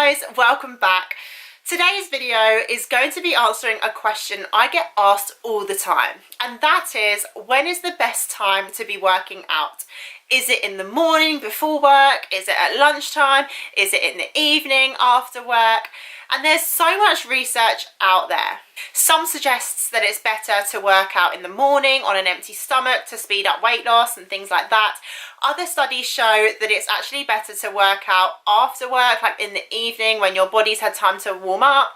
guys, welcome back. Today's video is going to be answering a question I get asked all the time, and that is, when is the best time to be working out? Is it in the morning before work? Is it at lunchtime? Is it in the evening after work? And there's so much research out there. Some suggests that it's better to work out in the morning on an empty stomach to speed up weight loss and things like that. Other studies show that it's actually better to work out after work, like in the evening when your body's had time to warm up.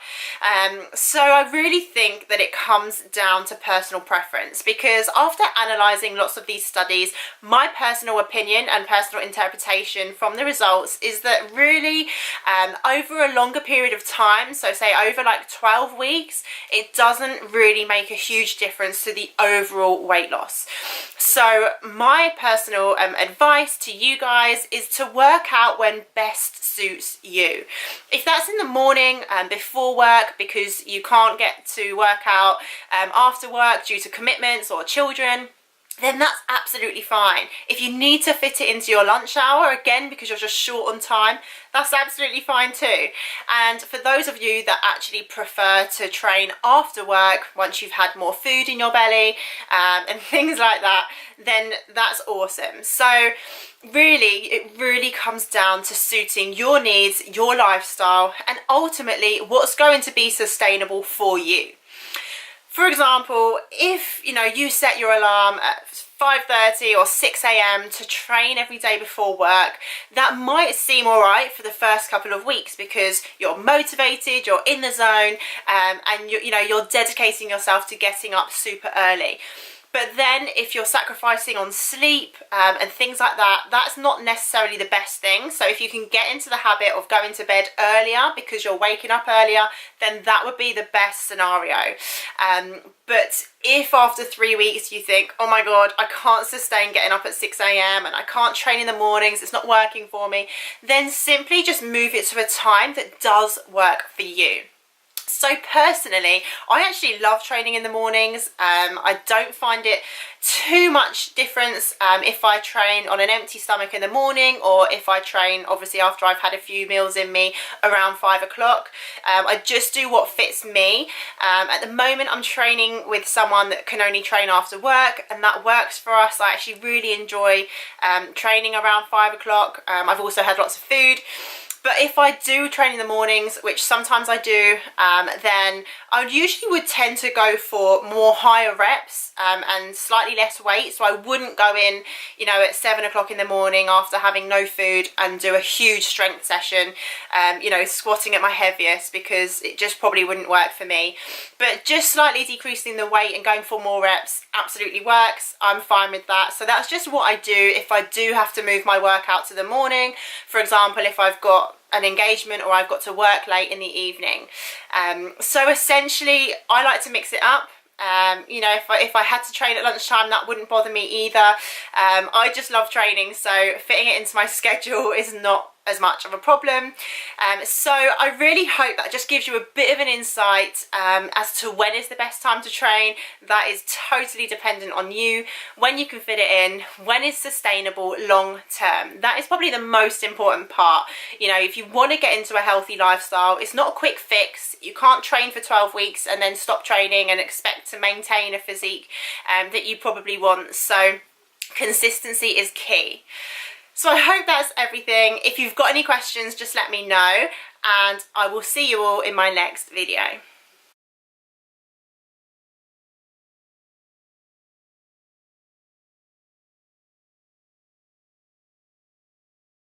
So I really think that it comes down to personal preference, because after analysing lots of these studies, my personal opinion and personal interpretation from the results is that really over a longer period of time, so say over like 12 weeks, it doesn't really make a huge difference to the overall weight loss. So my personal advice to you guys is to work out when best suits you. If that's in the morning before work because you can't get to work out after work due to commitments or children, then that's absolutely fine. If you need to fit it into your lunch hour, again, because you're just short on time, that's absolutely fine too. And for those of you that actually prefer to train after work, once you've had more food in your belly and things like that, then that's awesome. So really, it really comes down to suiting your needs, your lifestyle, and ultimately what's going to be sustainable for you. For example, if you set your alarm at 5:30 or 6 a.m. to train every day before work, that might seem alright for the first couple of weeks because you're motivated, you're in the zone, and you're dedicating yourself to getting up super early. But then if you're sacrificing on sleep and things like that, that's not necessarily the best thing. So if you can get into the habit of going to bed earlier because you're waking up earlier, then that would be the best scenario. But if after 3 weeks you think, oh my God, I can't sustain getting up at 6 a.m. and I can't train in the mornings, it's not working for me, then simply just move it to a time that does work for you. So personally, I actually love training in the mornings. I don't find it too much difference if I train on an empty stomach in the morning or if I train obviously after I've had a few meals in me around 5 o'clock. I just do what fits me. At the moment I'm training with someone that can only train after work, and that works for us. I actually really enjoy training around 5 o'clock. I've also had lots of food. But if I do train in the mornings, which sometimes I do, then I usually would tend to go for more higher reps and slightly less weight. So I wouldn't go in, at 7 o'clock in the morning after having no food and do a huge strength session, squatting at my heaviest, because it just probably wouldn't work for me. But just slightly decreasing the weight and going for more reps absolutely works. I'm fine with that. So that's just what I do if I do have to move my workout to the morning. For example, if I've got an engagement or I've got to work late in the evening. So essentially I like to mix it up. If I had to train at lunchtime, that wouldn't bother me either. I just love training, so fitting it into my schedule is not as much of a problem. So I really hope that just gives you a bit of an insight as to when is the best time to train. That is totally dependent on you, when you can fit it in, when is sustainable long term. That is probably the most important part. If you want to get into a healthy lifestyle, it's not a quick fix. You can't train for 12 weeks and then stop training and expect to maintain a physique that you probably want. So consistency is key. So I hope that's everything. If you've got any questions, just let me know, and I will see you all in my next video.